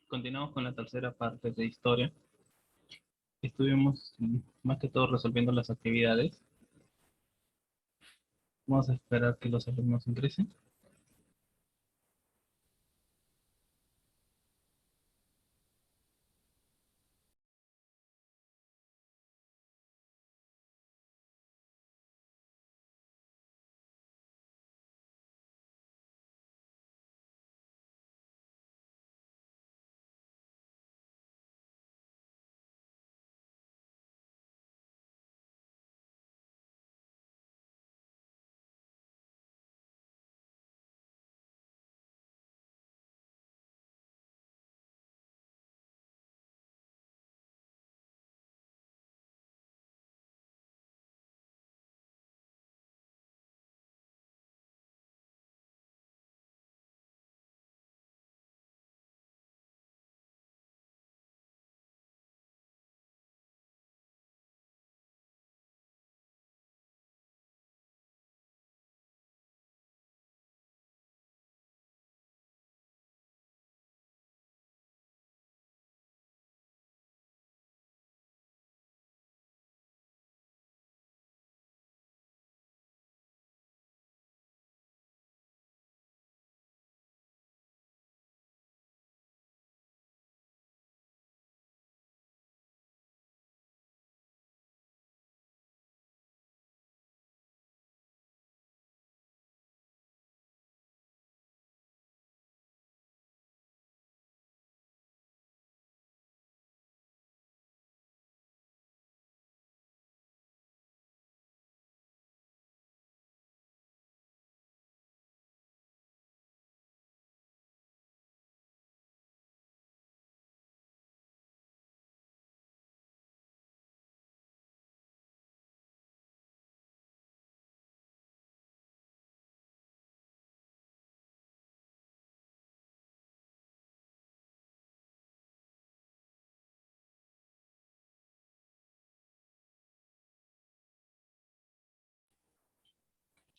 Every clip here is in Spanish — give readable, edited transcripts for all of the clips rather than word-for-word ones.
Continuamos con la tercera parte de historia. Estuvimos más que todo resolviendo las actividades. Vamos a esperar que los alumnos ingresen.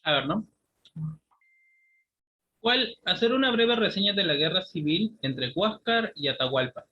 A ver, ¿no? ¿Cuál? Hacer una breve reseña de la guerra civil entre Huáscar y Atahualpa.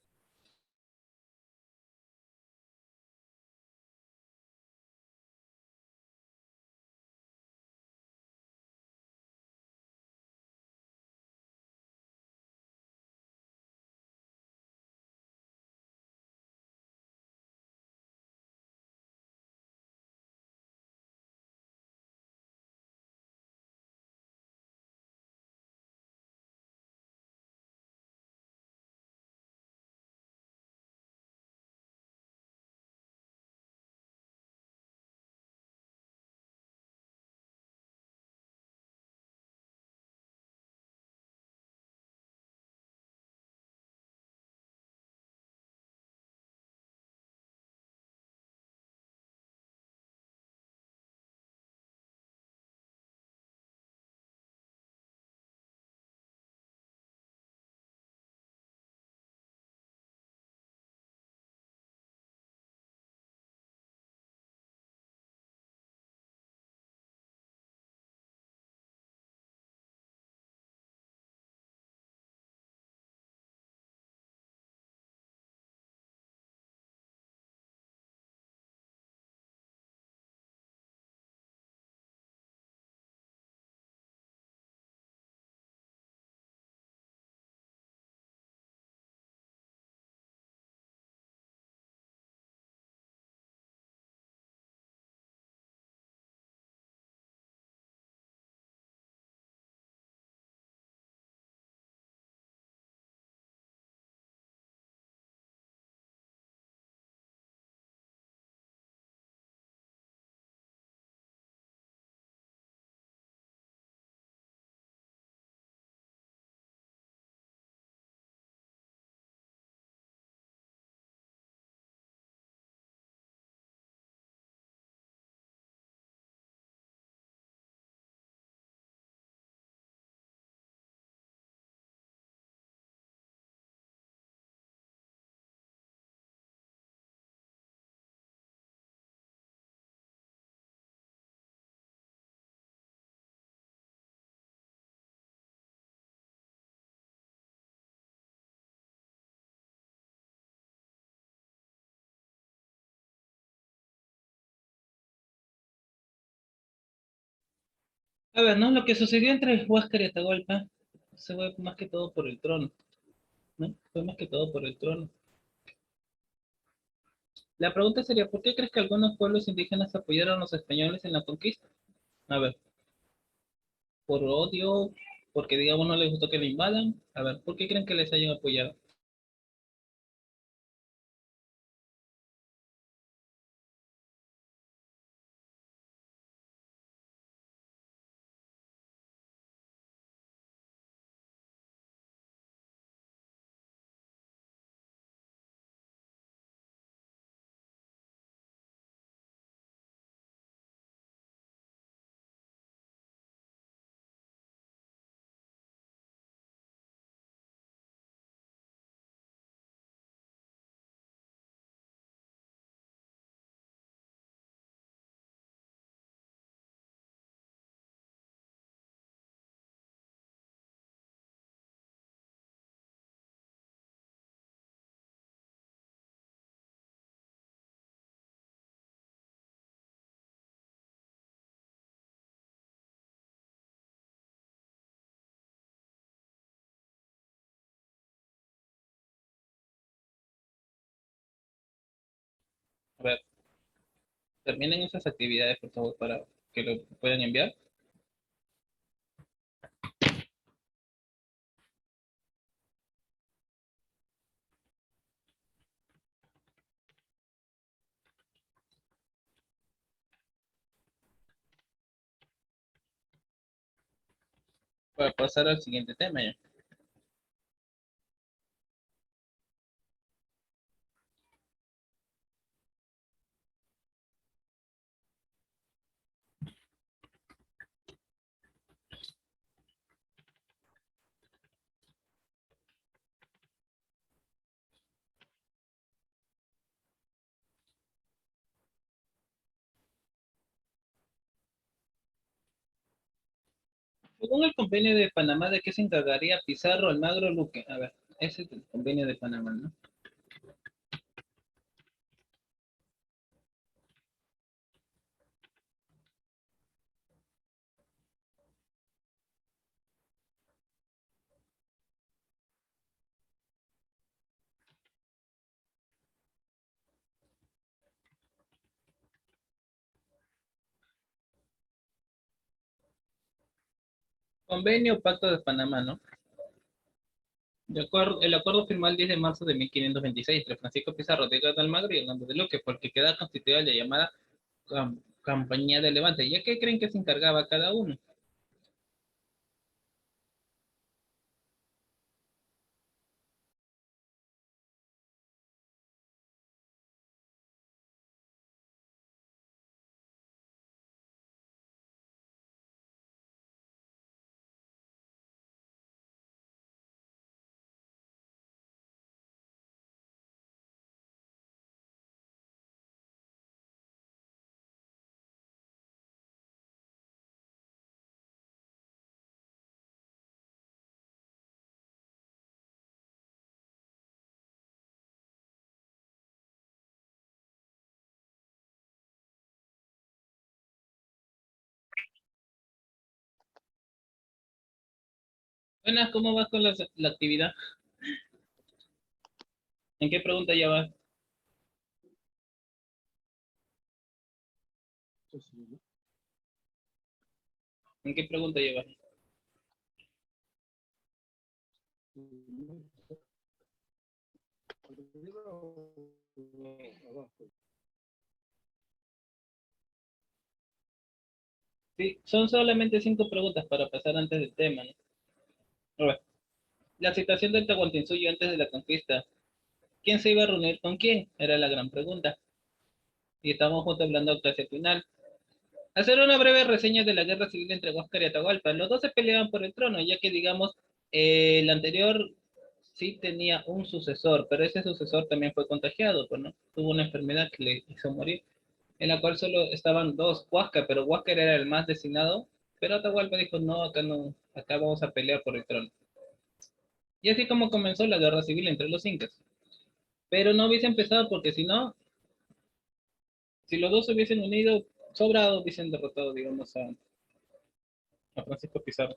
A ver, ¿no? Lo que sucedió entre Huáscar y Atahualpa se fue más que todo por el trono, ¿no? Fue más que todo por el trono. La pregunta sería, ¿por qué crees que algunos pueblos indígenas apoyaron a los españoles en la conquista? A ver, ¿por odio? ¿Porque, digamos, no les gustó que le invadan? A ver, ¿por qué creen que les hayan apoyado? A ver, terminen esas actividades, por favor, para que lo puedan enviar. Para pasar al siguiente tema ya. Según el convenio de Panamá, ¿de qué se encargaría Pizarro, Almagro, Luque? A ver, ese es el convenio de Panamá, ¿no? Convenio o Pacto de Panamá, ¿no? El acuerdo firmado el 10 de marzo de 1526 entre Francisco Pizarro, Diego de Almagro y Hernando de Luque, porque queda constituida la llamada Compañía de Levante. ¿Y a qué creen que se encargaba cada uno? Buenas, ¿cómo vas con la actividad? ¿En qué pregunta ya vas? ¿En qué pregunta ya vas? Sí, son solamente 5 preguntas para pasar antes del tema, ¿no? A ver, la situación del Tahuantinsuyo antes de la conquista. ¿Quién se iba a reunir con quién? Era la gran pregunta. Y estamos justo hablando casi al final. Hacer una breve reseña de la guerra civil entre Huáscar y Atahualpa. Los dos se peleaban por el trono, ya que, digamos, el anterior sí tenía un sucesor, pero ese sucesor también fue contagiado, pues, ¿no? Tuvo una enfermedad que le hizo morir, en la cual solo estaban dos, Huáscar, pero Huáscar era el más designado, pero Atahualpa dijo, no, acá vamos a pelear por el trono. Y así como comenzó la guerra civil entre los incas. Pero no hubiese empezado porque si no, si los dos se hubiesen unido, sobrado hubiesen derrotado, digamos, a Francisco Pizarro.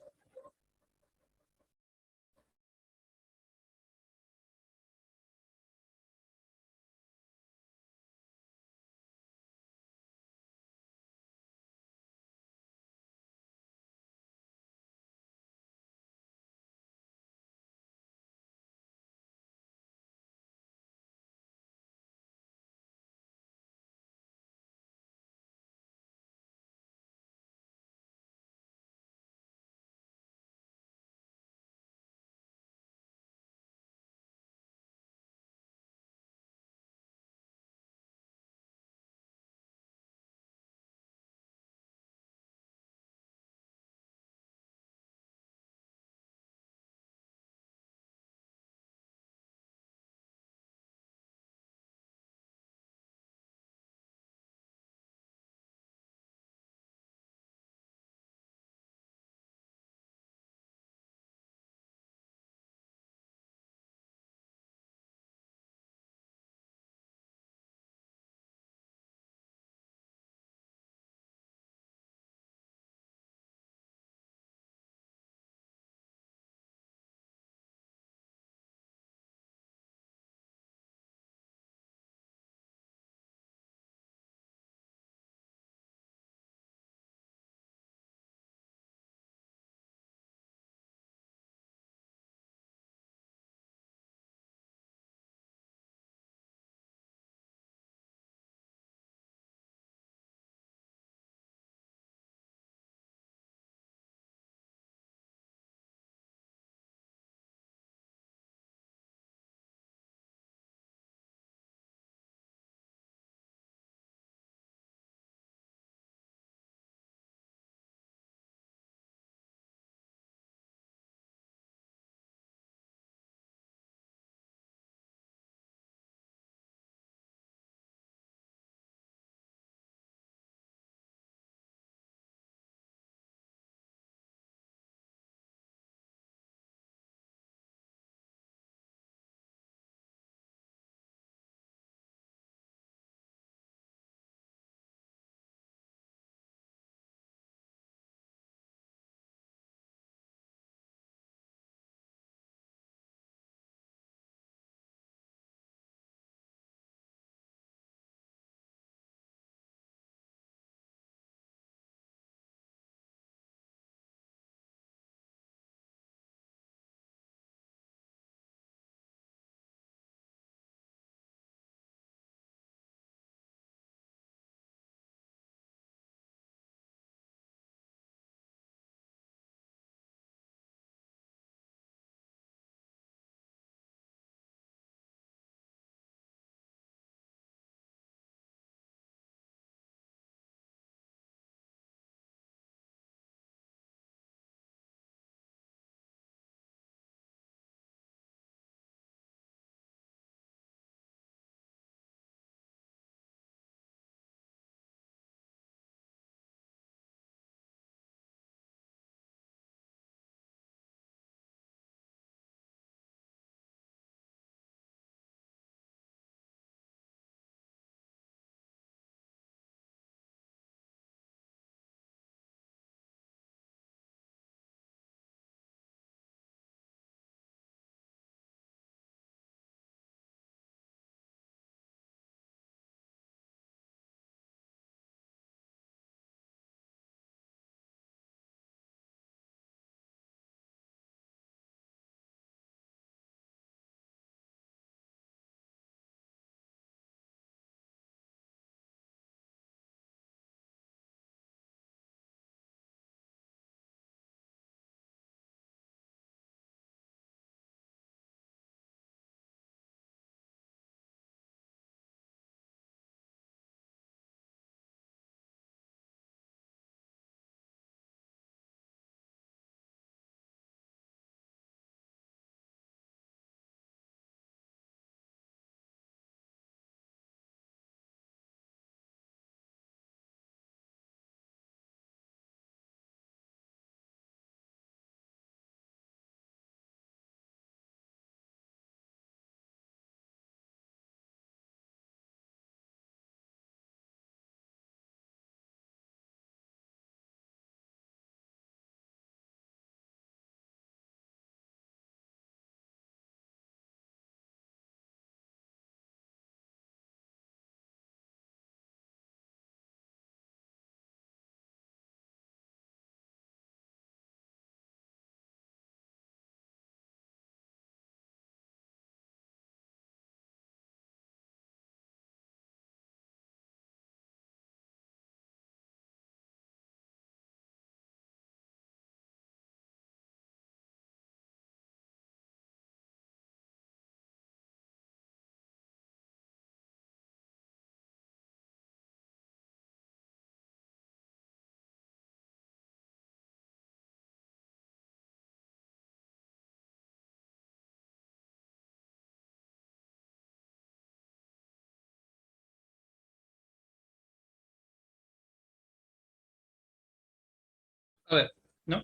¿no?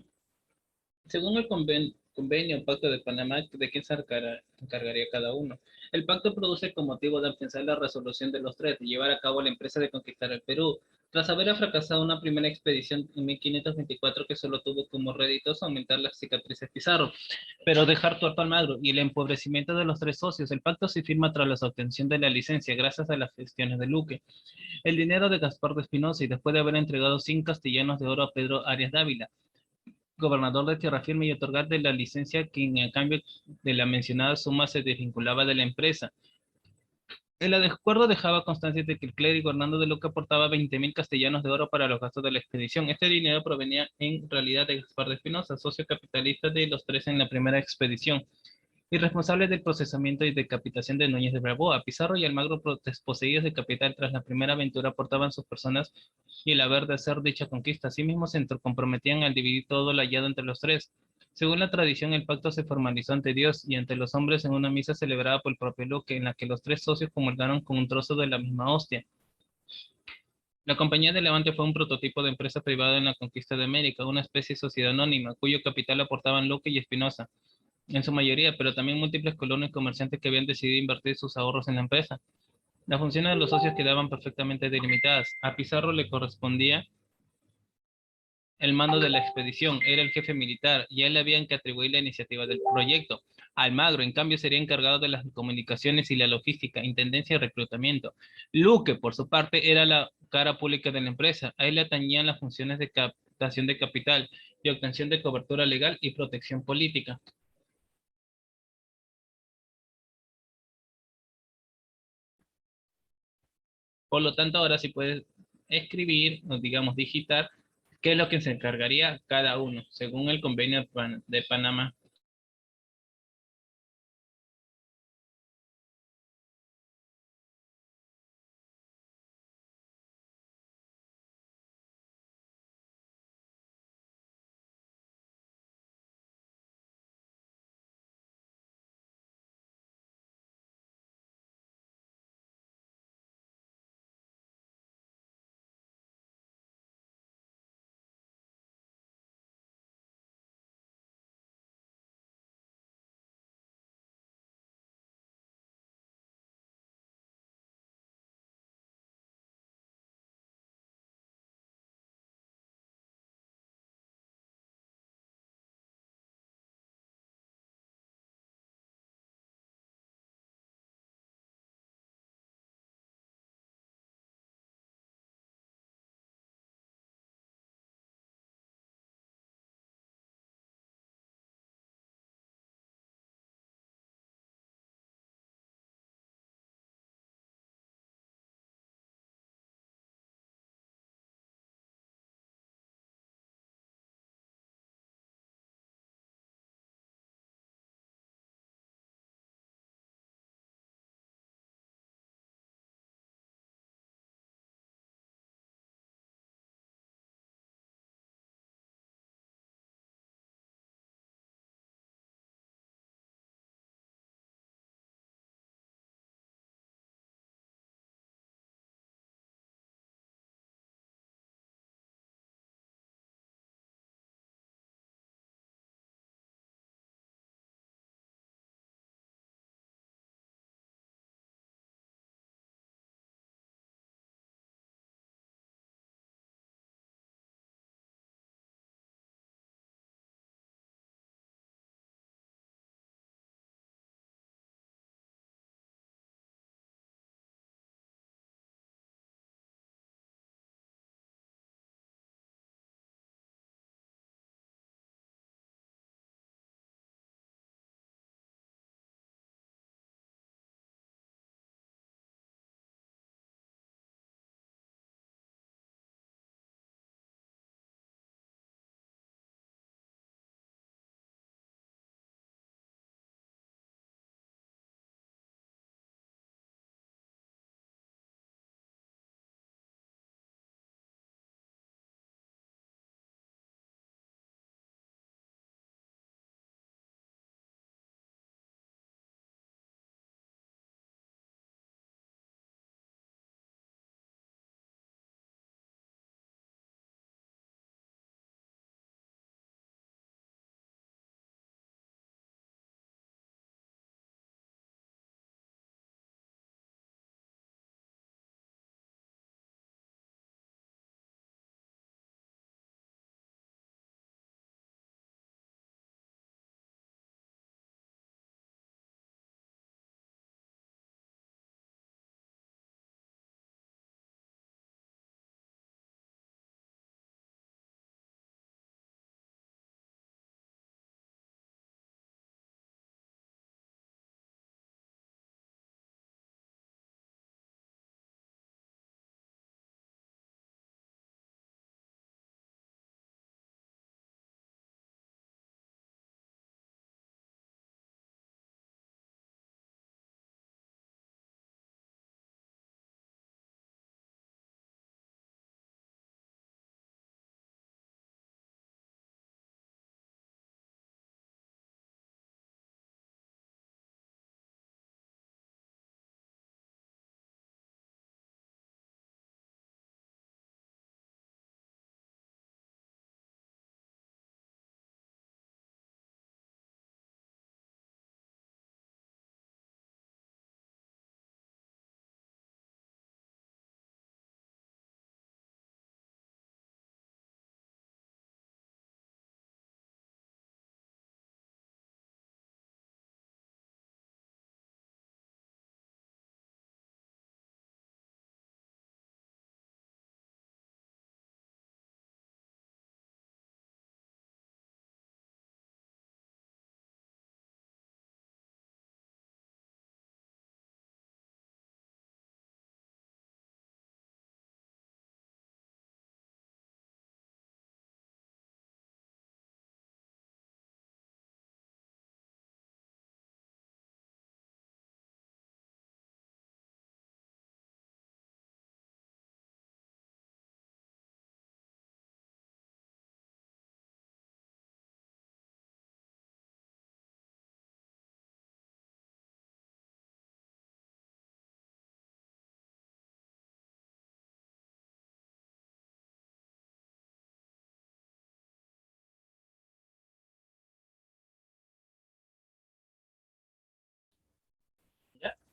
Según el convenio o Pacto de Panamá, ¿de quién se encargaría cada uno? El pacto produce con motivo de alcanzar la resolución de los tres y llevar a cabo la empresa de conquistar el Perú. Tras haber fracasado una primera expedición en 1524 que solo tuvo como réditos aumentar las cicatrices Pizarro, pero dejar tuerto al Almagro y el empobrecimiento de los tres socios, el pacto se firma tras la obtención de la licencia gracias a las gestiones de Luque. El dinero de Gaspar de Espinosa y después de haber entregado 100 castellanos de oro a Pedro Arias Dávila, gobernador de Tierra Firme, y otorgar de la licencia quien a cambio de la mencionada suma se desvinculaba de la empresa. El acuerdo dejaba constancia de que el clérigo Hernando de Luca aportaba 20.000 castellanos de oro para los gastos de la expedición. Este dinero provenía en realidad de Gaspar de Espinosa, socio capitalista de los tres en la primera expedición y responsable del procesamiento y decapitación de Núñez de Braboa. Pizarro y Almagro, desposeídos de capital tras la primera aventura, aportaban sus personas y el haber de hacer dicha conquista. Asimismo, se comprometían al dividir todo lo hallado entre los tres. Según la tradición, el pacto se formalizó ante Dios y ante los hombres en una misa celebrada por el propio Luque, en la que los tres socios comulgaron con un trozo de la misma hostia. La Compañía de Levante fue un prototipo de empresa privada en la conquista de América, una especie de sociedad anónima, cuyo capital aportaban Luque y Espinosa en su mayoría, pero también múltiples colonos y comerciantes que habían decidido invertir sus ahorros en la empresa. Las funciones de los socios quedaban perfectamente delimitadas. A Pizarro le correspondía el mando de la expedición, era el jefe militar y a él le habían que atribuir la iniciativa del proyecto. Almagro, en cambio, sería encargado de las comunicaciones y la logística, intendencia y reclutamiento. Luque, por su parte, era la cara pública de la empresa. A él le atañían las funciones de captación de capital y obtención de cobertura legal y protección política. Por lo tanto, ahora sí puedes escribir, o digamos, digitar, qué es lo que se encargaría cada uno, según el convenio de Panamá.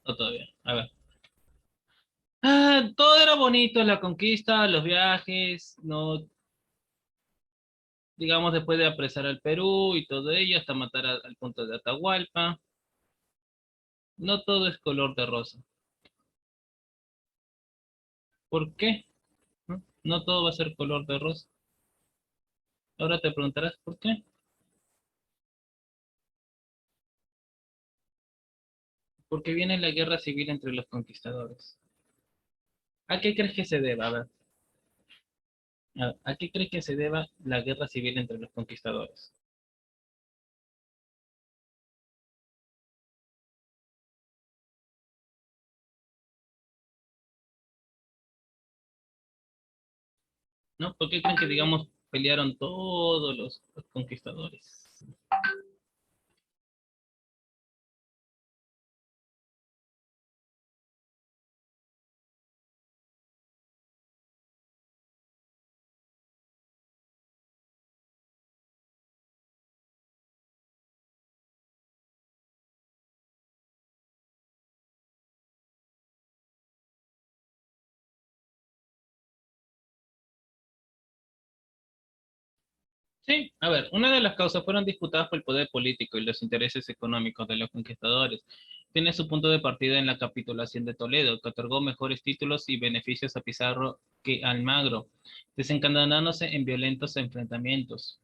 No todavía. A ver. Todo era bonito, la conquista, los viajes, no, digamos, después de apresar al Perú y todo ello, hasta matar al punto de Atahualpa. No todo es color de rosa. ¿Por qué? ¿No? No todo va a ser color de rosa. Ahora te preguntarás por qué. Porque viene la guerra civil entre los conquistadores. ¿A qué crees que se deba? A ver, ¿a qué crees que se deba la guerra civil entre los conquistadores? ¿No? ¿Por qué creen que, digamos, pelearon todos los conquistadores? Sí, a ver, una de las causas fueron disputadas por el poder político y los intereses económicos de los conquistadores. Tiene su punto de partida en la capitulación de Toledo, que otorgó mejores títulos y beneficios a Pizarro que a Almagro, desencadenándose en violentos enfrentamientos.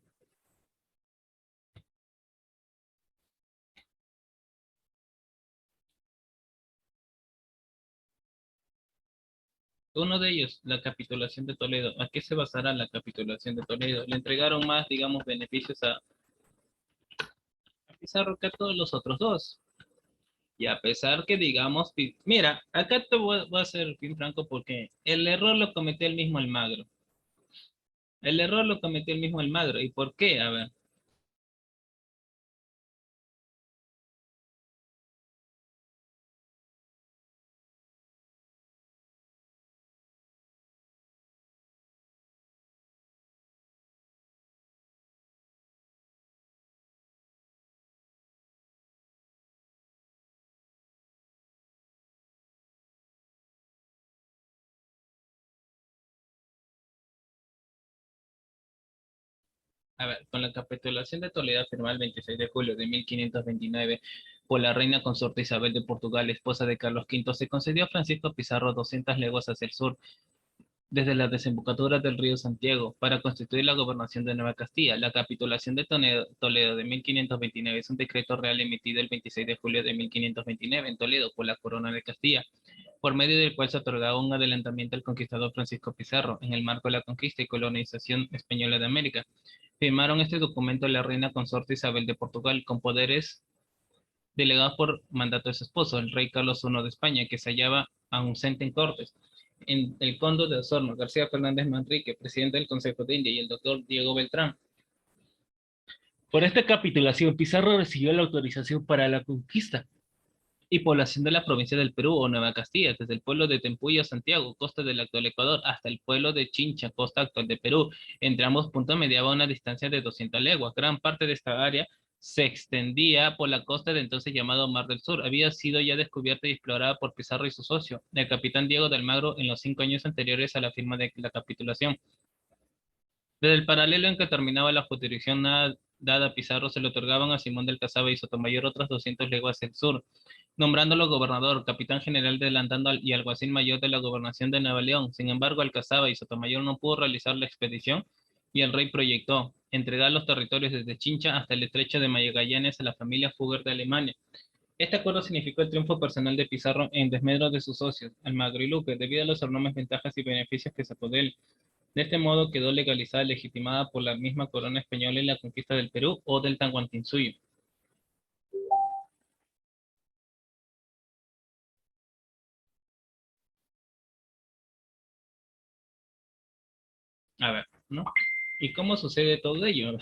Uno de ellos, la capitulación de Toledo. ¿A qué se basará la capitulación de Toledo? Le entregaron más, digamos, beneficios a Pizarro que a todos los otros dos. Y a pesar que, digamos, mira, acá voy a ser bien franco porque el error lo cometió el mismo Almagro. El error lo cometió el mismo Almagro. ¿Y por qué? A ver, con la capitulación de Toledo firmada el 26 de julio de 1529 por la reina consorte Isabel de Portugal, esposa de Carlos V, se concedió a Francisco Pizarro 200 leguas hacia el sur, desde la desembocadura del río Santiago, para constituir la gobernación de Nueva Castilla. La capitulación de Toledo de 1529 es un decreto real emitido el 26 de julio de 1529 en Toledo por la Corona de Castilla, por medio del cual se otorgaba un adelantamiento al conquistador Francisco Pizarro en el marco de la conquista y colonización española de América. Firmaron este documento la reina consorte Isabel de Portugal con poderes delegados por mandato de su esposo, el rey Carlos I de España, que se hallaba ausente en Cortes, en el conde de Osorno, García Fernández Manrique, presidente del Consejo de India, y el doctor Diego Beltrán. Por esta capitulación, Pizarro recibió la autorización para la conquista y población de la provincia del Perú o Nueva Castilla, desde el pueblo de Tempuyo, Santiago, costa del actual Ecuador, hasta el pueblo de Chincha, costa actual de Perú. Entre ambos puntos mediaba una distancia de 200 leguas. Gran parte de esta área se extendía por la costa de entonces llamado Mar del Sur. Había sido ya descubierta y explorada por Pizarro y su socio, el capitán Diego de Almagro, en los 5 años anteriores a la firma de la capitulación. Desde el paralelo en que terminaba la jurisdicción dada a Pizarro, se le otorgaban a Simón del Casaba y Sotomayor otras 200 leguas al sur, nombrándolo gobernador, capitán general adelantando y alguacil mayor de la gobernación de Nueva León. Sin embargo, Alcazaba y Sotomayor no pudo realizar la expedición y el rey proyectó entregar los territorios desde Chincha hasta el estrecho de Magallanes a la familia Fugger de Alemania. Este acuerdo significó el triunfo personal de Pizarro en desmedro de sus socios, Almagro y Luque, debido a los enormes ventajas y beneficios que sacó de él. De este modo quedó legalizada y legitimada por la misma corona española en la conquista del Perú o del Tahuantinsuyo. A ver, ¿no? ¿Y cómo sucede todo ello?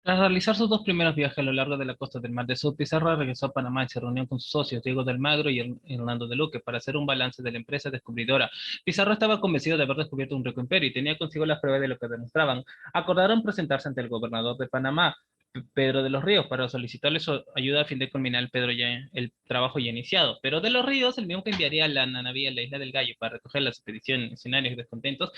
Tras realizar sus dos primeros viajes a lo largo de la costa del Mar del Sur, Pizarro regresó a Panamá y se reunió con sus socios Diego de Almagro y Hernando de Luque para hacer un balance de la empresa descubridora. Pizarro estaba convencido de haber descubierto un rico imperio y tenía consigo las pruebas de lo que demostraban. Acordaron presentarse ante el gobernador de Panamá, Pedro de los Ríos, para solicitarle su ayuda a fin de culminar el trabajo ya iniciado. Pero de los Ríos, el mismo que enviaría la navío a la isla del Gallo para recoger las expediciones, escenarios descontentos,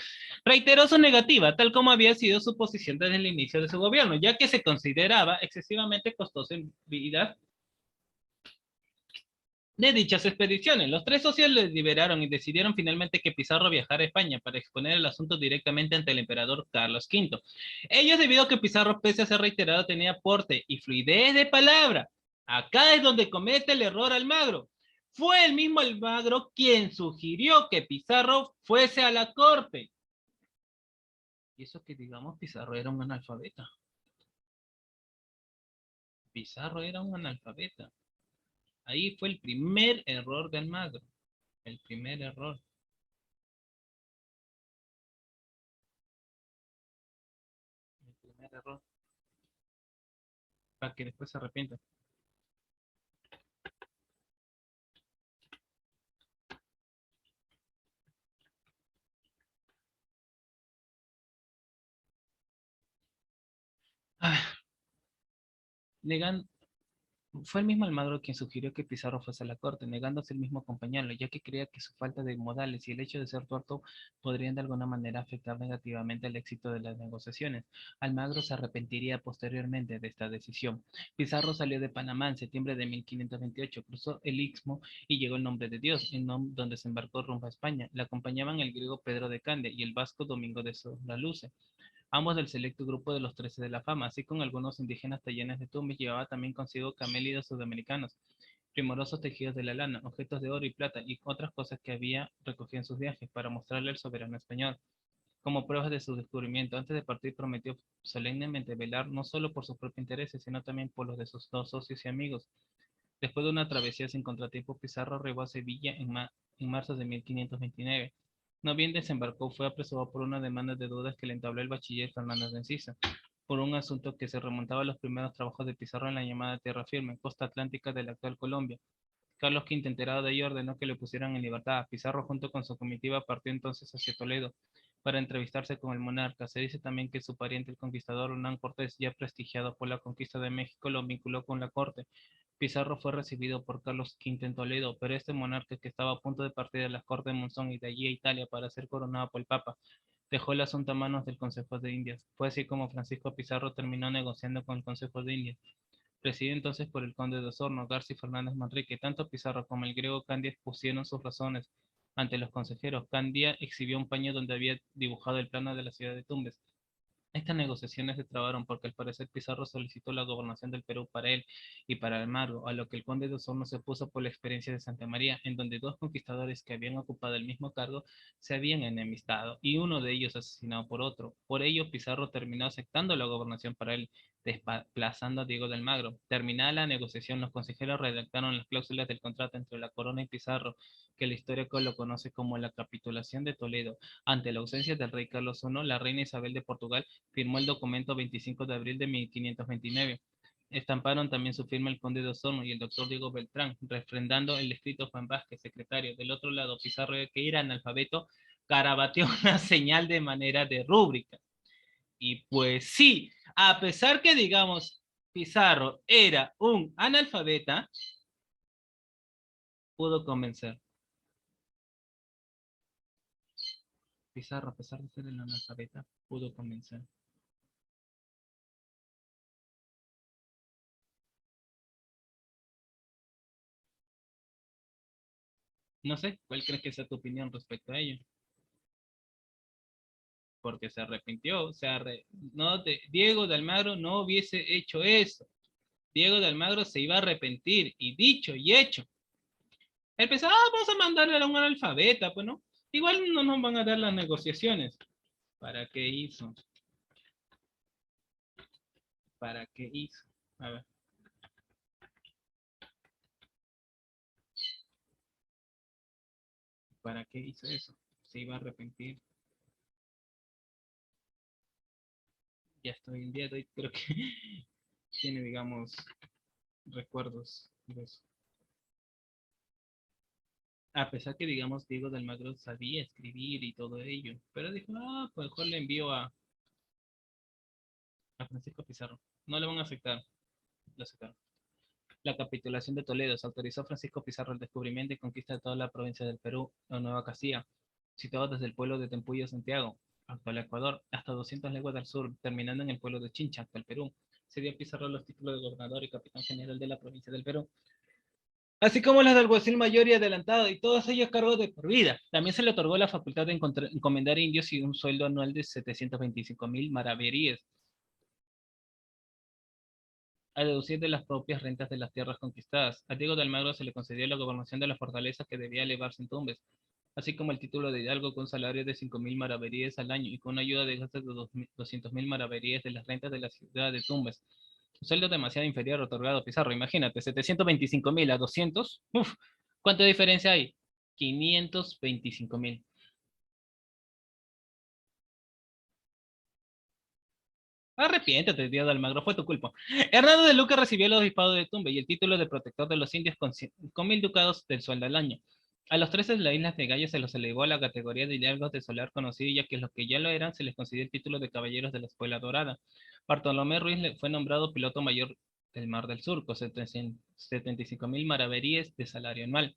reiteró su negativa, tal como había sido su posición desde el inicio de su gobierno, ya que se consideraba excesivamente costoso en vida de dichas expediciones. Los tres socios les liberaron y decidieron finalmente que Pizarro viajara a España para exponer el asunto directamente ante el emperador Carlos V. Ellos, debido a que Pizarro, pese a ser reiterado, tenía porte y fluidez de palabra. Acá es donde comete el error Almagro. Fue el mismo Almagro quien sugirió que Pizarro fuese a la corte. Y eso que digamos, Pizarro era un analfabeta. Pizarro era un analfabeta. Ahí fue el primer error de Almagro. El primer error. El primer error. Para que después se arrepienta. Ah, negan, fue el mismo Almagro quien sugirió que Pizarro fuese a la corte, negándose el mismo acompañarlo, ya que creía que su falta de modales y el hecho de ser tuerto podrían de alguna manera afectar negativamente el éxito de las negociaciones. Almagro se arrepentiría posteriormente de esta decisión. Pizarro salió de Panamá en septiembre de 1528, cruzó el Istmo y llegó el Nombre de Dios, donde se embarcó rumbo a España. Le acompañaban el griego Pedro de Cande y el vasco Domingo de Soraluce, ambos del selecto grupo de los 13 de la fama, así como algunos indígenas talleres de Tumbes. Llevaba también consigo camélidos sudamericanos, primorosos tejidos de la lana, objetos de oro y plata y otras cosas que había recogido en sus viajes para mostrarle al soberano español. Como pruebas de su descubrimiento, antes de partir prometió solemnemente velar no solo por sus propios intereses, sino también por los de sus dos socios y amigos. Después de una travesía sin contratiempo, Pizarro arribó a Sevilla en marzo de 1529. No bien desembarcó, fue apresado por una demanda de dudas que le entabló el bachiller Fernández de Encisa, por un asunto que se remontaba a los primeros trabajos de Pizarro en la llamada Tierra Firme, costa atlántica de la actual Colombia. Carlos V, enterado de ello, ordenó que le pusieran en libertad. Pizarro, junto con su comitiva, partió entonces hacia Toledo para entrevistarse con el monarca. Se dice también que su pariente, el conquistador Hernán Cortés, ya prestigiado por la conquista de México, lo vinculó con la corte. Pizarro fue recibido por Carlos V en Toledo, pero este monarca, que estaba a punto de partir de las cortes de Monzón y de allí a Italia para ser coronado por el Papa, dejó el asunto a manos del Consejo de Indias. Fue así como Francisco Pizarro terminó negociando con el Consejo de Indias, presidido entonces por el conde de Osorno, García Fernández Manrique. Tanto Pizarro como el griego Candia expusieron sus razones ante los consejeros. Candia exhibió un paño donde había dibujado el plano de la ciudad de Tumbes. Estas negociaciones se trabaron porque al parecer Pizarro solicitó la gobernación del Perú para él y para Almagro, a lo que el conde de Osorno se opuso por la experiencia de Santa María, en donde dos conquistadores que habían ocupado el mismo cargo se habían enemistado y uno de ellos asesinado por otro. Por ello, Pizarro terminó aceptando la gobernación para él, desplazando a Diego de Almagro. Terminada la negociación, los consejeros redactaron las cláusulas del contrato entre la corona y Pizarro, que la historia lo conoce como la capitulación de Toledo. Ante la ausencia del rey Carlos I, la reina Isabel de Portugal firmó el documento 25 de abril de 1529. Estamparon también su firma el conde de Osorno y el doctor Diego Beltrán, refrendando el escrito Juan Vázquez, secretario. Del otro lado, Pizarro, que era analfabeto, carabateó una señal de manera de rúbrica. Y pues sí, a pesar que digamos Pizarro era un analfabeta, pudo convencer. Pizarro, a pesar de ser el analfabeta, pudo convencer. No sé, ¿cuál crees que sea tu opinión respecto a ello? Porque se arrepintió, no, Diego de Almagro no hubiese hecho eso. Diego de Almagro se iba a arrepentir, y dicho y hecho. Él pensaba, vamos a mandarle a un analfabeta, pues no. Igual no nos van a dar las negociaciones. ¿Para qué hizo? ¿Para qué hizo? A ver, ¿para qué hizo eso? Se iba a arrepentir. ya estoy enviado y creo que tiene, digamos, recuerdos de eso. A pesar que, digamos, Diego de Almagro sabía escribir y todo ello, pero dijo, ah, pues mejor le envío a Francisco Pizarro. No le van a aceptar. Lo aceptaron. La capitulación de Toledo. Se autorizó a Francisco Pizarro el descubrimiento y conquista de toda la provincia del Perú, la Nueva Castilla, situado desde el pueblo de Tempullo, Santiago, actual Ecuador, hasta 200 leguas al sur, terminando en el pueblo de Chincha, actual Perú. Se dio a Pizarro los títulos de gobernador y capitán general de la provincia del Perú, así como las de alguacil mayor y adelantado, y todos ellos cargos de por vida. También se le otorgó la facultad de encomendar indios y un sueldo anual de 725.000 maravedíes, a deducir de las propias rentas de las tierras conquistadas. A Diego de Almagro se le concedió la gobernación de la fortaleza que debía elevarse en Tumbes, así como el título de hidalgo con salario de 5.000 maravedíes al año y con una ayuda de gastos de 200.000 maravedíes de las rentas de la ciudad de Tumbes. Un sueldo demasiado inferior otorgado a Pizarro. Imagínate, 725.000 a 200. Uf, ¿cuánta diferencia hay? 525.000. Arrepiéntete, tío de Almagro, fue tu culpa. Hernando de Luca recibió el obispado de Tumbe y el título de protector de los indios con 1.000 ducados del sueldo al año. A los 13 de las islas de Gallo se los elevó a la categoría de hidalgos de solar conocido, ya que los que ya lo eran se les concedió el título de caballeros de la Escuela Dorada. Bartolomé Ruiz fue nombrado piloto mayor del Mar del Sur, con 75.000 maravedíes de salario anual.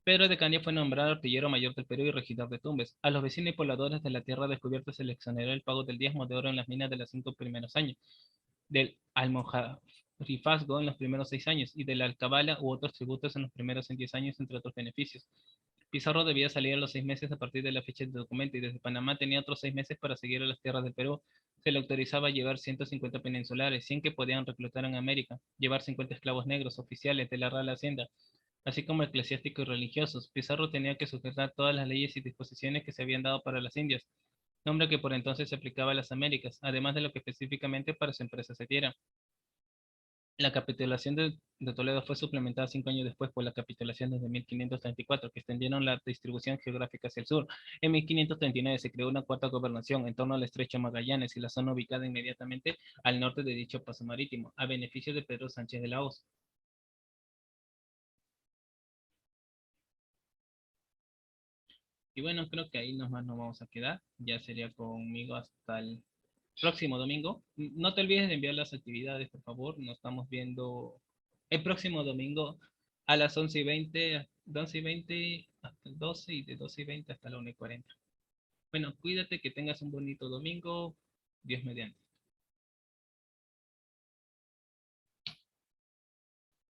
Pedro de Candia fue nombrado artillero mayor del Perú y regidor de Tumbes. A los vecinos y pobladores de la tierra descubierta se les exoneró el pago del diezmo de oro en las minas de los 5 primeros años, del almojarifazgo en los primeros 6 años y de la alcabala u otros tributos en los primeros 10 años, entre otros beneficios. Pizarro debía salir a los 6 meses a partir de la fecha del documento y desde Panamá tenía otros 6 meses para seguir a las tierras del Perú. Se le autorizaba a llevar 150 peninsulares, 100 que podían reclutar en América, llevar 50 esclavos negros oficiales de la Real Hacienda, así como eclesiásticos y religiosos. Pizarro tenía que sujetar todas las leyes y disposiciones que se habían dado para las Indias, nombre que por entonces se aplicaba a las Américas, además de lo que específicamente para su empresa se diera. La capitulación de Toledo fue suplementada 5 años después por la capitulación desde 1534, que extendieron la distribución geográfica hacia el sur. En 1539 se creó una cuarta gobernación en torno al estrecho Magallanes y la zona ubicada inmediatamente al norte de dicho paso marítimo, a beneficio de Pedro Sánchez de la Hoz. Y bueno, creo que ahí nomás nos vamos a quedar. Ya sería conmigo hasta el próximo domingo. No te olvides de enviar las actividades, por favor. Nos estamos viendo el próximo domingo a las 11:20, de 11:20 hasta el 12 y de 12:20 hasta la 1:40. Bueno, cuídate, que tengas un bonito domingo. Dios mediante.